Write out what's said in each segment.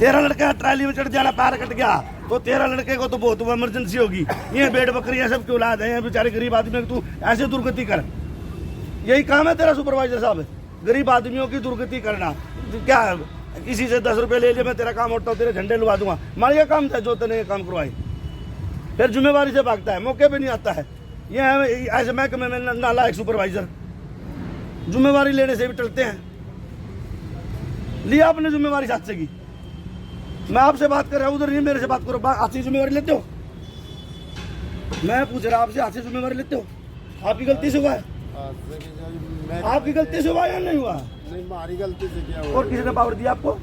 तेरा लड़का ट्राली में चढ़ जाना, पैर कट गया तो तेरा लड़के को तो बहुत इमरजेंसी होगी। ये बेड बकरियां सब की औलाद है, बेचारे गरीब आदमी, तू ऐसे दुर्गति कर। यही काम है तेरा सुपरवाइजर साहब, गरीब आदमियों की दुर्गति करना। क्या किसी से 10 रुपये ले लिए, मैं तेरा काम उठता हूँ, तेरे झंडे लुवा दूंगा। हमारा ये काम था जो तेने ये काम करवाई, फिर जिम्मेवारी से भागता है, मौके पे नहीं आता है। ये ऐसे महकमे में नालायक सुपरवाइजर जिम्मेवारी लेने से भी टलते हैं। लिया आपने जिम्मेवारी साथ से की, मैं आपसे बात कर रहा हूँ, उधर नहीं मेरे से बात करो। हाथ से जिम्मेवारी लेते हो? मैं पूछ रहा आपसे, हाथ से जिम्मेवारी लेते हो? आपकी गलती से हुआ है? आपकी गलती से हुआ या नहीं हुआ? नहीं, हमारी गलती से क्या हुआ? और किसने पावर दिया आपको?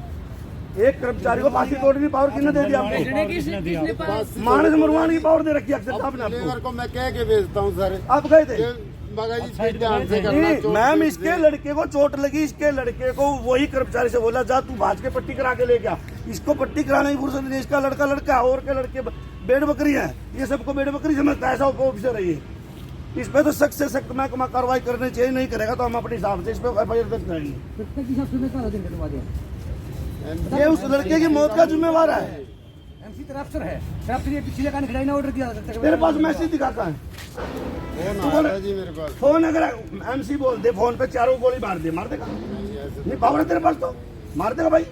एक कर्मचारी को फांसी तोड़ने की पावर किसने दे दिया आपको? मानस मरवाने की पावर दे रखी है अक्सर साहब ने आपको। को मैं कह के भेजता हूँ सर। आप गए थे? ध्यान से करना। मैम, इसके लड़के को चोट लगी, इसके लड़के को वही कर्मचारी से बोला जा तू भाज के पट्टी करा के ले गया। इसको पट्टी कराने की फुर्सत नहीं, इसका लड़का लड़का और के लड़के बेड बकरी है, ये सबको बेड बकरी समझता है। ऐसा ऑफिसर है ये, इस पे तो सख्त से सख्त महकमा कार्रवाई करनी चाहिए। नहीं करेगा तो हम अपने हिसाब से इस पे एफआईआर दर्ज करेंगे। ये उस लड़के की मौत का जिम्मेवार है। एमसी तेरा अफसर है, तेरा अफसर ये पिछले का खिलाड़ी ने ऑर्डर दिया। तेरे पास मैसेज दिखाता है जी मेरे पास फोन, अगर एमसी बोल दे फोन पे, चारों गोली मार देगा। नहीं पावर है तेरे पास तो मार देगा भाई।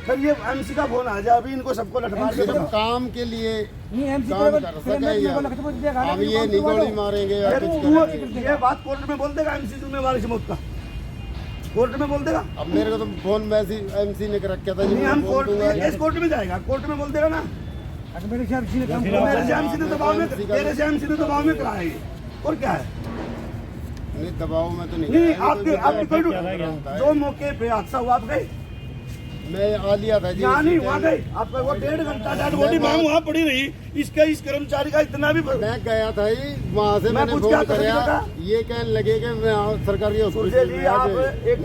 फिर ये एमसी का फोन आ जाए, अभी इनको सबको लठ मार सिर्फ काम के लिए नहीं एमसी काम कर सके, हम ये नहीं गोली मारेंगे या कुछ करेंगे। ये बात कोर्ट में बोल देगा एमसी जिम्मेवारी से मौत का, कोर्ट में बोल देगा। अब मेरे को तो फोन मैसेज एमसी ने कर रखा था जी। नहीं, हम कोर्ट में जाएगा, कोर्ट में बोल देगा ना। मेरे से एमसी ने दबाव में, तेरे से एमसी ने दबाव में कराया ये, और क्या है? नहीं दबाव में तो नहीं, आपकी कोई जो मौके पे हादसा हुआ आप गए? मैं आ लिया था जी। यहाँ नहीं, वहाँ गए आपका वो 1.5 घंटा डेड बॉडी मैम वहाँ पड़ी रही। इसका इस कर्मचारी का इतना भी मैं गया था ही वहाँ से, मैंने फोन कराया, ये कहने लगे कि मैं सरकार की सुरजे जी आप एक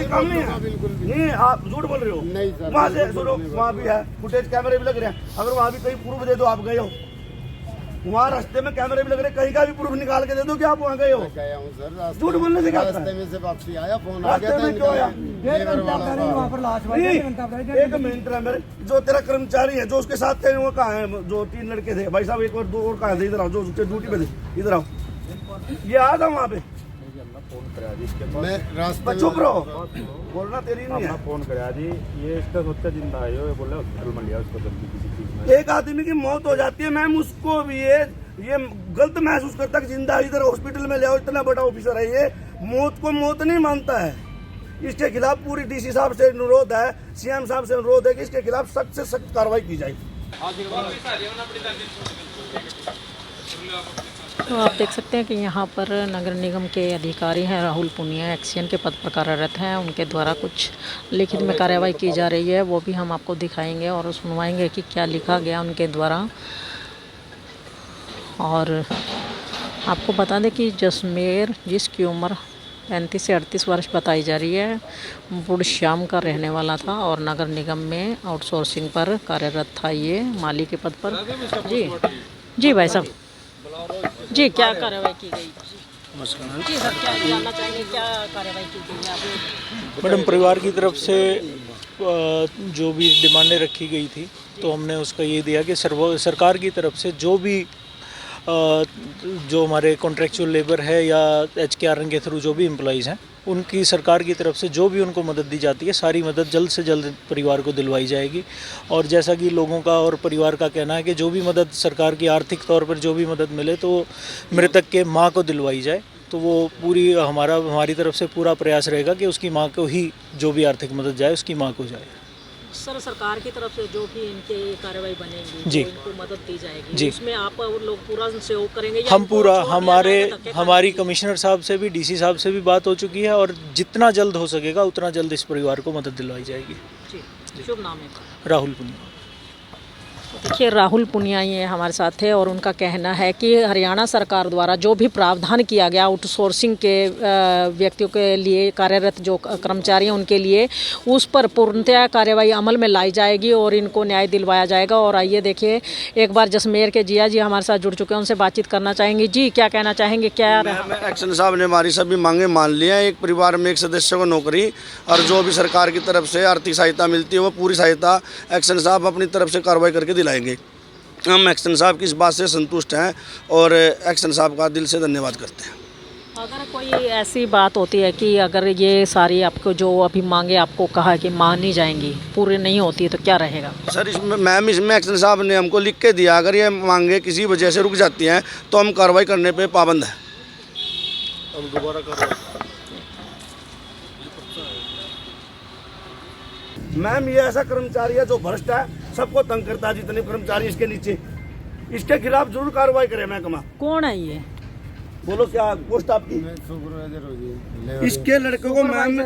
काम नहीं है, बिल्कुल भी नहीं, आप झूठ बोल रहे हो। नहीं सर, वहाँ से सुनो, वहाँ भी है फुटेज, कैमरे भी लग रहे हैं। अगर वहाँ भी कहीं प्रूफ दे दो आप गए हो, वहाँ रास्ते में कैमरे भी लग रहे, कहीं का भी प्रूफ निकाल के दे दो कि आप वहाँ गए हो। गया हूँ सर, झूठ बोलने से क्या होता है? रास्ते में से वापसी आया, फोन आ गया रास्ते में क्यों आया? वहाँ पर लाश एक मिनट रहा मेरे, जो तेरा कर्मचारी है जो उसके साथ थे वो कहाँ है? जो 3 लड़के थे भाई साहब, एक और 2 और कहाँ थे? इधर आओ, जो ड्यूटी पे थे, इधर आओ। ये आ था वहाँ पे, मैं रास्ते में चुप रहो, बोलना तेरी नहीं है। फोन कराया जी, ये इसका सोचा जिंदा है, ये बोला हॉस्पिटल में लिया उसको जल्दी किसी चीज में। एक आदमी की मौत हो जाती है मैम, उसको भी ये गलत महसूस करता कि जिंदा इधर हॉस्पिटल में ले आओ, इतना बड़ा ऑफिसर है ये, मौत को मौत नहीं मानता है। इसके खिलाफ पूरी डीसी साहब से अनुरोध है, सीएम साहब से अनुरोध है कि इसके खिलाफ सख्त से सख्त कार्रवाई की जाए। तो आप देख सकते हैं कि यहाँ पर नगर निगम के अधिकारी हैं राहुल पुनिया, एक्सीएन के पद पर कार्यरत हैं। उनके द्वारा कुछ लिखित में कार्रवाई की जा रही है, वो भी हम आपको दिखाएंगे और सुनवाएंगे कि क्या लिखा गया उनके द्वारा। और आपको बता दें कि जसमेर, जिसकी उम्र 35 से 38 वर्ष बताई जा रही है, बुढ़श्याम का रहने वाला था और नगर निगम में आउटसोर्सिंग पर कार्यरत था, ये माली के पद पर। जी भाई साहब, जी क्या कार्रवाई की गई? जी सर, क्या जानना चाहेंगे, क्या कार्रवाई की गई है? मैडम, परिवार की तरफ से जो भी डिमांडें रखी गई थी तो हमने उसका ये दिया कि सरकार की तरफ से जो भी जो हमारे कॉन्ट्रेक्चुअल लेबर है या HKRN के थ्रू जो भी एम्प्लॉइज़ हैं, उनकी सरकार की तरफ से जो भी उनको मदद दी जाती है, सारी मदद जल्द से जल्द परिवार को दिलवाई जाएगी। और जैसा कि लोगों का और परिवार का कहना है कि जो भी मदद सरकार की आर्थिक तौर पर जो भी मदद मिले तो मृतक के माँ को दिलवाई जाए, तो वो पूरी हमारी तरफ से पूरा प्रयास रहेगा कि उसकी माँ को ही जो भी आर्थिक मदद जाए उसकी माँ को जाए। सर, सरकार की तरफ से जो भी इनके कार्रवाई बनेगी, जी, जो इनको मदद दी जाएगी, जी, उसमें आप लोग पूरा सहयोग करेंगे? हम पूरा, हमारी कमिश्नर साहब से भी, डीसी साहब से भी बात हो चुकी है और जितना जल्द हो सकेगा उतना जल्द इस परिवार को मदद दिलवाई जाएगी। जी, शुभ नाम है? राहुल पुनिया। देखिए राहुल पुनिया ये हमारे साथ थे और उनका कहना है कि हरियाणा सरकार द्वारा जो भी प्रावधान किया गया आउटसोर्सिंग के व्यक्तियों के लिए कार्यरत जो कर्मचारी हैं उनके लिए उस पर पूर्णतया कार्रवाई अमल में लाई जाएगी और इनको न्याय दिलवाया जाएगा। और आइए देखिए एक बार जसमेर के जिया जी हमारे साथ जुड़ चुके हैं, उनसे बातचीत करना चाहेंगे। जी क्या कहना चाहेंगे? क्या एक्शन साहब ने हमारी सभी मांगे मान ली हैं। एक परिवार में एक सदस्य को नौकरी और जो भी सरकार की तरफ से आर्थिक सहायता मिलती है वो पूरी सहायता एक्शन साहब अपनी तरफ से कार्रवाई करके दिलाएंगे। हम एक्शन साहब की इस बात से संतुष्ट हैं और एक्शन साहब का दिल से धन्यवाद करते हैं। अगर कोई ऐसी बात होती है कि अगर ये सारी आपको जो अभी मांगे आपको कहा कि मानी जाएंगी पूरी नहीं होती है तो क्या रहेगा? सर इसमें एक्शन साहब ने हमको लिख के दिया, अगर ये मांगे किसी वजह से रुक जाती हैं तो हम कार्रवाई करने पे पाबंद हैं। हम दोबारा कार्रवाई। मैम ये ऐसा कर्मचारी है जो भ्रष्ट है, सबको तंग करता है, जितने कर्मचारी इसके नीचे, इसके खिलाफ जरूर कार्रवाई करें महकमा। कौन है ये? बोलो क्या पोस्ट आपकी? सुपरवाइजर होगी इसके लड़के को मैम।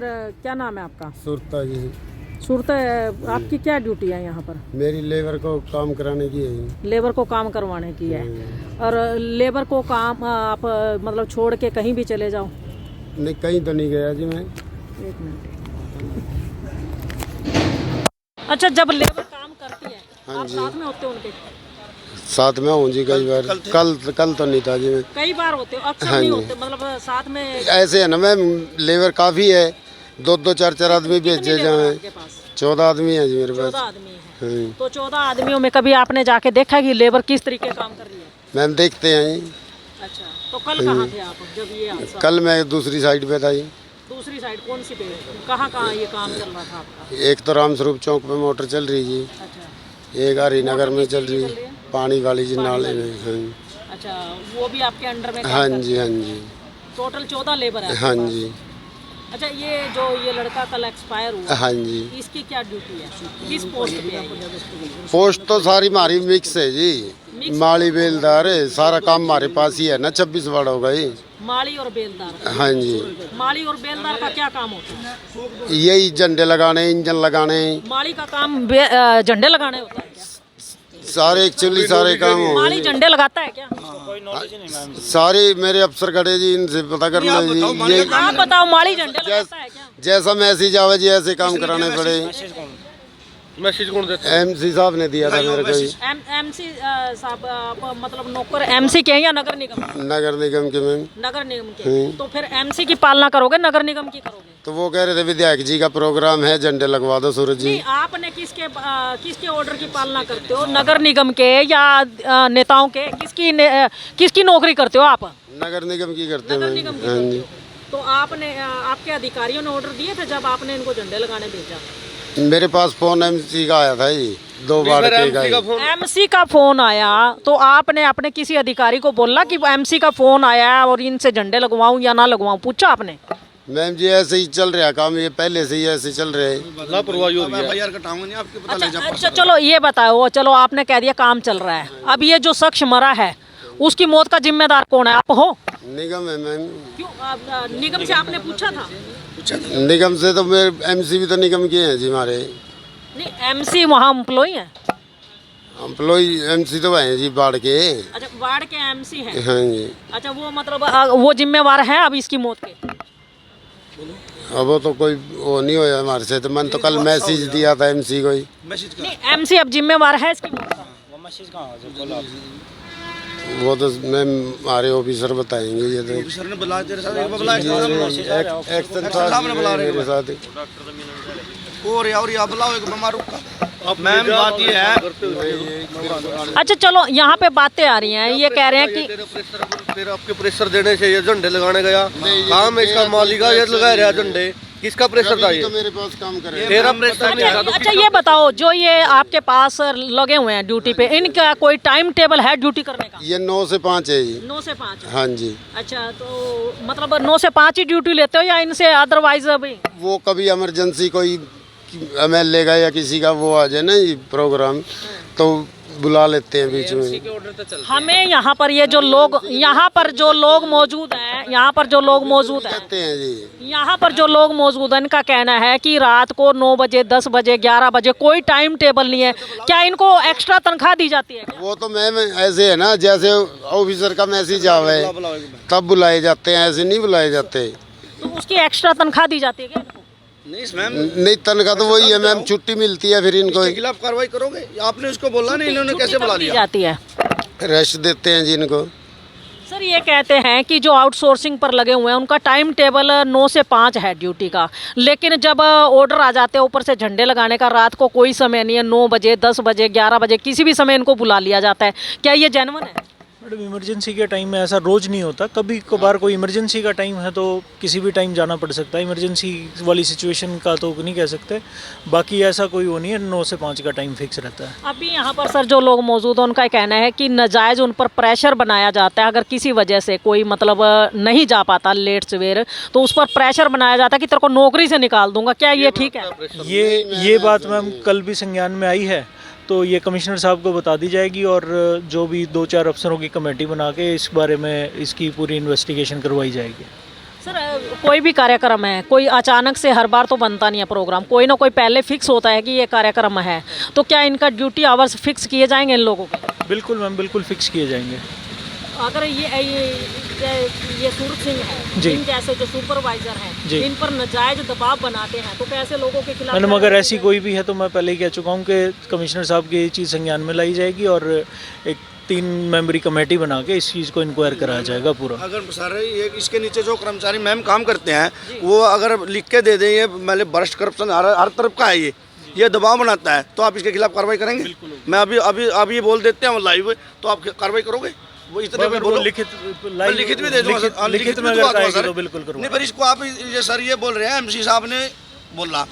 क्या नाम है आपका? सुरता जी। सुरता, आपकी क्या ड्यूटी है यहाँ पर? मेरी लेबर को काम कराने की है। लेबर को काम करवाने की है। और लेबर को काम आप मतलब छोड़ के कहीं भी चले जाओ? नहीं कहीं तो नहीं गया जी मैं। एक मिनट। अच्छा, जब लेबर काम करती है आप साथ में होते हो उनके? साथ में हूँ जी कई बार। कल तो नहीं था जी मैं। कई बार होते हो? अक्सर नहीं होते मतलब साथ में? ऐसे है ना मैम, लेबर काफ़ी है, 2-2 4-4 आदमी भेजे जाए। 14 आदमी है जी मेरे पास। 14 आदमी है। तो 14 आदमियों में कभी आपने जाके देखा कि लेबर किस तरीके काम कर रही है? मैम देखते हैं। अच्छा, तो कल कहाँ थे आप जब ये हादसा? कल मैं दूसरी साइड पे था जी। दूसरी साइड कौन सी पे? कहाँ ये काम चल रहा था आपका? एक तो रामस्वरूप चौक पे मोटर चल रही जी। अच्छा। एक हरिनगर में चल रही है, पानी वाली जी नाले में। हाँ। अच्छा, वो भी आपके अंडर में? हाँ जी, हाँ जी। टोटल 14 लेबर है? हाँ जी। अच्छा, ये लड़का कल एक्सपायर हुआ। हाँ जी। इसकी क्या ड्यूटी है? किस पोस्ट पे है? पोस्ट तो सारी हमारी मिक्स है जी। माली बेलदार है, सारा काम हमारे पास ही है ना। 26 वार्ड हो गई। माली और बेलदार? हाँ जी। माली और बेलदार का क्या काम होता है? यही झंडे लगाने, इंजन लगाने। माली का काम झंडे लगाने होता है क्या? सारे एक्चुअली सारे काम हो। माली झंडे लगाता है क्या? सारे मेरे अफसर खड़े जी, इनसे पता कर लो जी। ये आप बताओ, माली झंडे लगाता है क्या? जैसा मैसेज आवे जी ऐसे काम कराने पड़े। मैसेज कौन देता है? एमसी साहब ने दिया था मेरे को। एमसी साहब आप मतलब नौकर एमसी के हैं या नगर निगम? नगर निगम के मैम। नगर निगम के। तो फिर एमसी की पालना करोगे नगर निगम की करोगे? तो वो कह रहे थे विधायक जी का प्रोग्राम है, झंडे लगवा दो सूरज जी। नहीं, आपने किसके ऑर्डर की पालना करते हो? नगर निगम के या नेताओं के? किसकी नौकरी करते हो आप? नगर निगम की करते हैं। नगर निगम की करते हो। तो आपके अधिकारियों ने ऑर्डर दिए थे जब आपने इनको झंडे लगाने भेजा? मेरे पास फोन एमसी का आया था जी, 2 बार एमसी का फोन आया तो आपने अपने किसी अधिकारी को बोला कि एमसी का फोन आया और इनसे झंडे लगवाऊं या ना लगवाऊं? पूछा आपने? मैम जी ऐसे ही चल रहा काम, ये पहले से ही ऐसे चल रहे हैं। लापरवाही हो रही है। अच्छा चलो ये बताओ, चलो आपने कह दिया काम चल रहा है, अब ये जो शख्स मरा है उसकी मौत का जिम्मेदार कौन है? आप हो? निगम है मैम। क्यों निगम से आपने पूछा था? निगम से तो मेरे एमसी भी तो निगम के हैं जी हमारे। नहीं, एमसी वहाँ एम्प्लॉई हैं? एम्प्लॉई एमसी तो हैं जी वार्ड के। अच्छा, वार्ड के एमसी हैं? हाँ जी। अच्छा, वो मतलब वो जिम्मेवार हैं अब इसकी मौत के? अब वो तो कोई वो नहीं होया हमारे से, तो मैंने तो कल मैसेज दिया था एमसी को ही। नहीं, एमसी अब जिम्मेवार है इसकी मौत का? वो मैसेज कहाँ? वो तो मैम हमारे ऑफिसर बताएंगे। ये तो ऑफिसर ने बुला तेरे साथ एक्शन साहब ने बुला रहे मेरे साथ और या बुलाओ एक बीमार का। मैम बात ये है। अच्छा चलो, यहाँ पे बातें आ रही हैं, ये कह रहे हैं कि तेरा आपके प्रेशर देने से ये झंडे लगाने गया काम है इसका मालिक ये लगा रहा झंडे, किसका प्रेशर था? ये तो मेरे पास काम करे तेरा प्रेशर नहीं था। अच्छा ये बताओ, जो ये आपके पास लगे हुए हैं ड्यूटी पे, इनका कोई टाइम टेबल है ड्यूटी करने का? ये 9 से 5 है जी। 9 से 5? हाँ जी। अच्छा, तो मतलब 9 से 5 ही ड्यूटी लेते हो या इनसे अदरवाइज? अभी वो कभी इमरजेंसी कोई MLA का या किसी का वो आ जाए ना ये प्रोग्राम, तो बुला लेते हैं बीच में। हमें यहाँ पर जो लोग मौजूद हैं, कहते हैं जी, यहाँ पर जो लोग मौजूद हैं, इनका कहना है कि रात को 9 बजे, 10 बजे, 11 बजे कोई टाइम टेबल नहीं है। क्या इनको एक्स्ट्रा तनख्वाह दी जाती है क्या? वो तो मैम ऐसे है ना, जैसे ऑफिसर का मैसेज आवे तब बुलाए जाते हैं, ऐसे नहीं बुलाए जाते। तो उसकी एक्स्ट्रा तनख्वाह दी जाती है क्या इनको? नहीं, तनख्वाह तो वही है मैम, छुट्टी मिलती है फिर इनको। इसके खिलाफ कार्रवाई करोगे? आपने उसको बोला नहीं, इन्होंने कैसे बुला दी लिया? जाती है। रेस्ट देते हैं जी इनको। सर ये कहते हैं कि जो आउटसोर्सिंग पर लगे हुए हैं उनका टाइम टेबल 9 से 5 है ड्यूटी का, लेकिन जब ऑर्डर आ जाते हैं ऊपर से झंडे लगाने का, रात को कोई समय नहीं है, 9 बजे, 10 बजे, 11 बजे किसी भी समय इनको बुला लिया जाता है। क्या ये जेन्युइन है? मैडम इमरजेंसी के टाइम में ऐसा रोज़ नहीं होता, कभी कभार कोई इमरजेंसी का टाइम है तो किसी भी टाइम जाना पड़ सकता है। इमरजेंसी वाली सिचुएशन का तो नहीं कह सकते, बाकी ऐसा कोई वो नहीं है। 9 से 5 का टाइम फिक्स रहता है। अभी यहाँ पर सर जो लोग मौजूद हैं उनका कहना है कि नाजायज़ उन पर प्रेशर बनाया जाता है। अगर किसी वजह से कोई मतलब नहीं जा पाता लेट सवेर, तो उस पर प्रेशर बनाया जाता है कि तेरे को नौकरी से निकाल दूंगा। क्या ये ठीक है? ये बात मैम कल भी संज्ञान में आई है, तो ये कमिश्नर साहब को बता दी जाएगी और जो भी 2-4 अफसरों की कमेटी बना के इस बारे में इसकी पूरी इन्वेस्टिगेशन करवाई जाएगी। सर कोई भी कार्यक्रम है, कोई अचानक से हर बार तो बनता नहीं है प्रोग्राम, कोई ना कोई पहले फिक्स होता है कि ये कार्यक्रम है, तो क्या इनका ड्यूटी आवर्स फिक्स किए जाएंगे इन लोगों के? बिल्कुल मैम, बिल्कुल फिक्स किए जाएंगे। अगर ये सूरज सिंह है, जी, इन जैसे जो सुपरवाइजर हैं, इन पर नाजायज दबाव बनाते हैं, तो कैसे लोगों के खिलाफ? मैडम अगर ऐसी कोई भी है तो मैं पहले ही कह चुका हूँ कि कमिश्नर साहब की ये चीज़ संज्ञान में लाई जाएगी और एक 3 मेंबरी कमेटी बना के इस चीज़ को इंक्वायर कराया जाएगा पूरा। अगर सर ये इसके नीचे जो कर्मचारी मैम काम करते हैं वो अगर लिख के दे दें ये मतलब भ्रष्ट करप्शन हर तरफ का है, ये दबाव बनाता है, तो आप इसके खिलाफ कार्रवाई करेंगे? मैं अभी ये बोल देते हैं लाइव, तो आप कार्रवाई करोगे? वो इतने में बोलो, लिखित भी दे दूंगा, लिखित में अगर आएगा तो बिल्कुल करूंगा। नहीं पर इसको आप ये सर ये बोल रहे हैं, एमसी साहब ने बोला,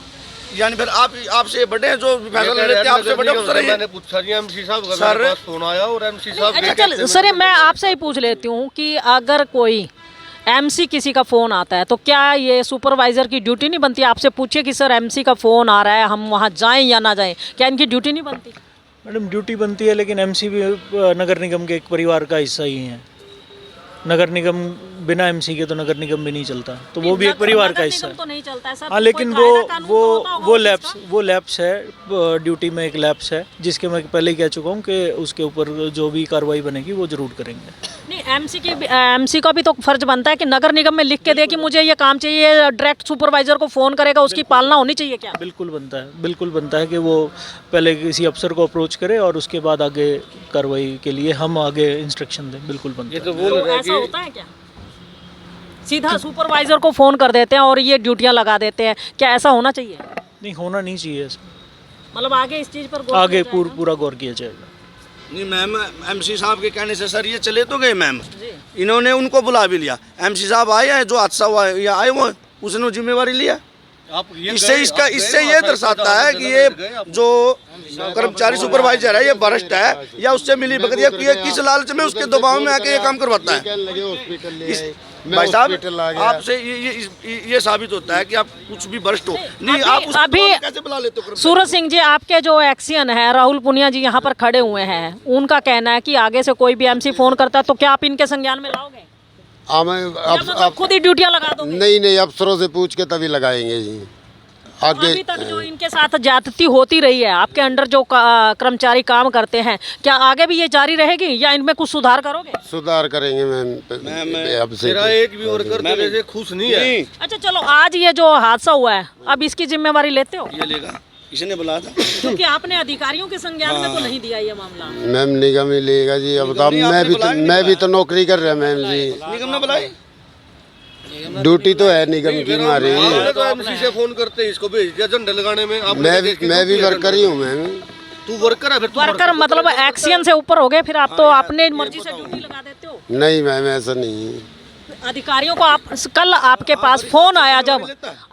यानी फिर आपसे बड़े हैं जो फैसला लेते हैं, आपसे बड़े अफसर हैं। मैंने पूछा जी एमसी साहब का, मेरे पास फोन आया और एमसी साहब अच्छा चल सर मैं आपसे ही पूछ लेती हूँ कि अगर कोई एमसी किसी का फ़ोन आता है तो क्या ये सुपरवाइज़र की ड्यूटी नहीं बनती? आपसे पूछिए कि सर एमसी का फ़ोन आ रहा है, हम वहाँ जाएं या ना जाएं, क्या इनकी ड्यूटी नहीं बनती? मैडम ड्यूटी बनती है, लेकिन एमसी भी नगर निगम के एक परिवार का हिस्सा ही है। नगर निगम बिना एमसी के तो नगर निगम भी नहीं चलता, तो वो भी एक परिवार का हिस्सा है। तो नहीं चलता है सर। हाँ, लेकिन वो लैप्स है, ड्यूटी में एक लैप्स है जिसके मैं पहले ही कह चुका हूँ कि उसके ऊपर जो भी कार्रवाई बनेगी वो जरूर करेंगे। नहीं एमसी का भी तो फर्ज बनता है कि नगर निगम में लिख के दे कि मुझे ये काम चाहिए, डायरेक्ट सुपरवाइजर को फ़ोन करेगा, उसकी पालना होनी चाहिए क्या? बिल्कुल बनता है कि वो पहले किसी अफसर को अप्रोच करे और उसके बाद आगे कार्रवाई के लिए हम आगे इंस्ट्रक्शन दें। बिल्कुल बनता है। तो ऐसा होता है क्या? सीधा सुपरवाइजर को फ़ोन कर देते हैं और ये ड्यूटियां लगा देते हैं, क्या ऐसा होना चाहिए? नहीं, होना नहीं चाहिए ऐसा। मतलब आगे इस चीज़ पर आगे पूरा गौर किया जाएगा। नहीं मैम, एमसी साहब के कहने से सर ये चले तो गए मैम, इन्होंने उनको बुला भी लिया, एमसी साहब आए हैं, जो हादसा हुआ है या आए वो उसने जिम्मेवारी लिया। इससे ये दर्शाता है कि ये जो कर्मचारी सुपरवाइजर है ये भ्रष्ट है या उससे मिली भगत या किस लालच में उसके दबाव में आके ये काम करवाता है। भाई साहब आपसे ये साबित होता है कि आप कुछ भी भ्रष्ट हो नहीं। आप अभी कैसे बुला लेते हो? सूरज सिंह जी आपके जो एक्सियन है, राहुल पुनिया जी यहाँ पर खड़े हुए हैं, उनका कहना है कि आगे से कोई भी एमसी फ़ोन करता है तो क्या आप इनके संज्ञान में लाओगे? आप खुद ही ड्यूटियां लगा दोगे? नहीं, अफसरों से पूछ के तभी लगाएंगे जी। आगे अभी तक जो इनके साथ ज्यादती होती रही है, आपके अंडर जो कर्मचारी काम करते हैं, क्या आगे भी ये जारी रहेगी या इनमें कुछ सुधार करोगे? सुधार करेंगे मैम। मेरा एक भी वर्कर मेरे से खुश नहीं है। अच्छा चलो, आज ये जो हादसा हुआ है अब इसकी जिम्मेवारी लेते हो? ये लेगा, इसने बुलाया था क्योंकि आपने अधिकारियों के संज्ञान में तो नहीं दिया ये मामला। मैम निगम ही लेगा जी। अब मैं भी तो नौकरी कर रहा मैम जी। निगम ने बुलाई, ड्यूटी तो है निगम की हमारी। तो एमसी से फोन करते हैं, इसको भेज दिया झंडे लगाने में। मैं भी वर्कर ही हूँ मैम। तू वर्कर है? फिर वर्कर मतलब एक्सियन से ऊपर हो गए, फिर आप तो अपने मर्जी से ड्यूटी लगा देते हो? नहीं मैम, ऐसा नहीं है। अधिकारियों को कल आपके पास फोन आया, जब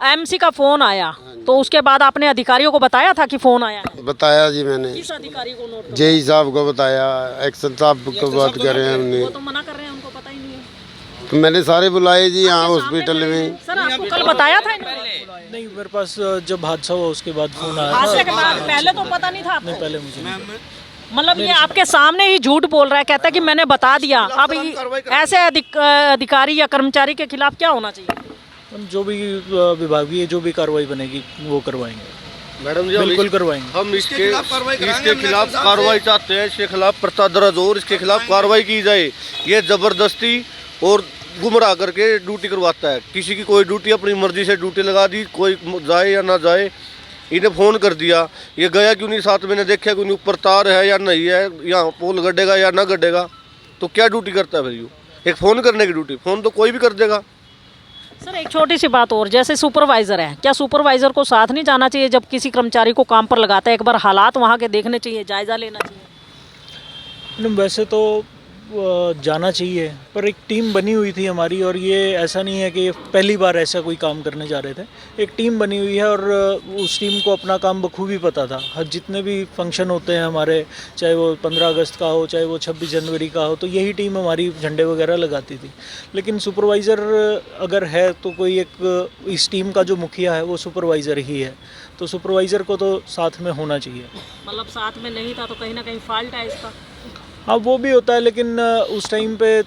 एमसी का फोन आया तो उसके बाद आपने अधिकारियों को बताया था कि फोन आया है? बताया जी मैंने। किस अधिकारी को? नोट जेई साहब को बताया, एक्शन साहब को बात कर रहे हैं हमने। वो तो मना कर रहे हैं, उनको पता ही नहीं है। तो मैंने सारे बुलाए जी यहाँ हॉस्पिटल में। सर आपको कल बताया था इन्होंने? नहीं, मेरे पास जब हादसा हुआ उसके बाद फोन आया। हादसे के बाद पहले तो पता नहीं था आपको? नहीं, पहले मुझे मतलब ये आपके सामने ही झूठ बोल रहा है, कहता है कि मैंने बता दिया। अब ऐसे अधिकारी या कर्मचारी के खिलाफ क्या होना चाहिए? हम जो भी विभागीय जो भी कार्रवाई बनेगी वो करवाएंगे मैडम जी, बिल्कुल करवाएंगे। हम इसके खिलाफ कार्रवाई चाहते हैं, इसके खिलाफ पर्चा दर्ज हो और इसके खिलाफ कार्रवाई की जाए। ये जबरदस्ती और गुमराह करके ड्यूटी करवाता है। किसी की कोई ड्यूटी अपनी मर्जी से ड्यूटी लगा दी, कोई जाए या ना जाए। इन्हें फ़ोन कर दिया, ये गया क्यों नहीं साथ, मैंने देखा क्यों नहीं, ऊपर तार है या नहीं है, यहाँ पोल गड्ढेगा या ना गड्ढेगा, तो क्या ड्यूटी करता है फिर यू? एक फ़ोन करने की ड्यूटी, फ़ोन तो कोई भी कर देगा। सर एक छोटी सी बात और, जैसे सुपरवाइज़र है, क्या सुपरवाइज़र को साथ नहीं जाना चाहिए जब किसी कर्मचारी को काम पर लगाता है? एक बार हालात वहाँ के देखने चाहिए, जायज़ा लेना चाहिए। वैसे तो जाना चाहिए, पर एक टीम बनी हुई थी हमारी, और ये ऐसा नहीं है कि पहली बार ऐसा कोई काम करने जा रहे थे। एक टीम बनी हुई है और उस टीम को अपना काम बखूबी पता था। हर जितने भी फंक्शन होते हैं हमारे, चाहे वो 15 अगस्त का हो, चाहे वो 26 जनवरी का हो, तो यही टीम हमारी झंडे वगैरह लगाती थी। लेकिन सुपरवाइज़र अगर है तो कोई एक इस टीम का जो मुखिया है वो सुपरवाइज़र ही है, तो सुपरवाइज़र को तो साथ में होना चाहिए। मतलब साथ में नहीं था तो कहीं ना कहीं फॉल्ट है इसका। हाँ वो भी होता है, लेकिन उस टाइम पे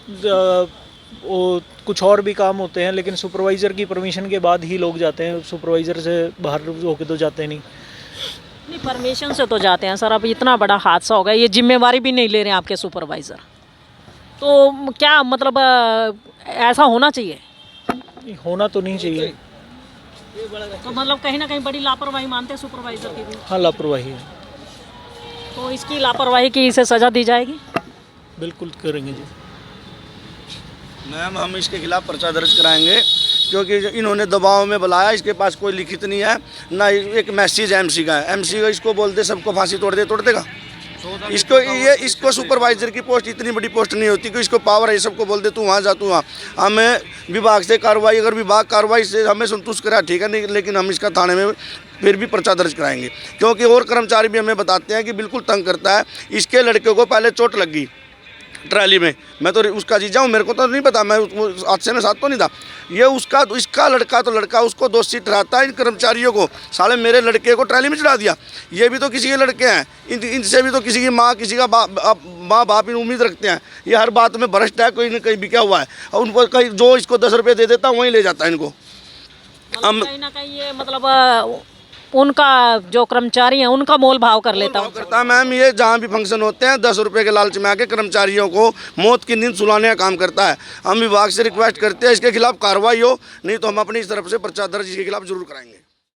वो कुछ और भी काम होते हैं, लेकिन सुपरवाइज़र की परमिशन के बाद ही लोग जाते हैं। सुपरवाइज़र से बाहर होके तो जाते नहीं। परमिशन से तो जाते हैं सर। अब इतना बड़ा हादसा हो गया, ये जिम्मेवारी भी नहीं ले रहे हैं आपके सुपरवाइज़र, तो क्या मतलब ऐसा होना चाहिए? होना तो नहीं चाहिए। तो मतलब कहीं ना कहीं बड़ी लापरवाही मानते हैं सुपरवाइज़र की भी? हाँ लापरवाही है। तो इसकी लापरवाही की इसे सज़ा दी जाएगी? बिल्कुल करेंगे जी। मैम हम इसके खिलाफ पर्चा दर्ज कराएंगे, क्योंकि इन्होंने दबाव में बुलाया। इसके पास कोई लिखित नहीं है ना, एक मैसेज एमसी का है। एमसी का इसको बोल दे सबको फांसी तोड़ देगा। इसको सुपरवाइजर की पोस्ट इतनी बड़ी पोस्ट नहीं होती कि इसको पावर है सबको बोल दे तू वहाँ जा, तू वहाँ। हमें विभाग से कार्रवाई, अगर विभाग कार्रवाई से हमें संतुष्ट करा ठीक है, नहीं लेकिन हम इसका थाने में फिर भी पर्चा दर्ज कराएंगे। क्योंकि और कर्मचारी भी हमें बताते हैं कि बिल्कुल तंग करता है। इसके लड़के को पहले चोट लग गई ट्राली में, मैं तो उसका जीजा हूँ, मेरे को तो नहीं पता, मैं हादसे में साथ तो नहीं था। ये इसका लड़का तो लड़का उसको दोषी ठहराता है इन कर्मचारियों को। साले मेरे लड़के को ट्राली में चढ़ा दिया। ये भी तो किसी के लड़के हैं, इनसे भी तो किसी की माँ, किसी का माँ बाप इन उम्मीद रखते हैं। ये हर बात में भ्रष्ट है, कोई न कहीं बिका हुआ है, और उनको कहीं जो इसको 10 रुपये दे देता वहीं ले जाता है इनको। मतलब कहीं ना कहीं ये मतलब उनका जो कर्मचारी हैं उनका मोल भाव कर लेता हूँ करता मैम। ये जहाँ भी फंक्शन होते हैं 10 रुपये के लालच में आके कर्मचारियों को मौत की नींद सुलाने का काम करता है। हम विभाग से रिक्वेस्ट करते हैं इसके खिलाफ कार्रवाई हो, नहीं तो हम अपनी तरफ से पर्चा दर्ज इसके खिलाफ जरूर कराएंगे।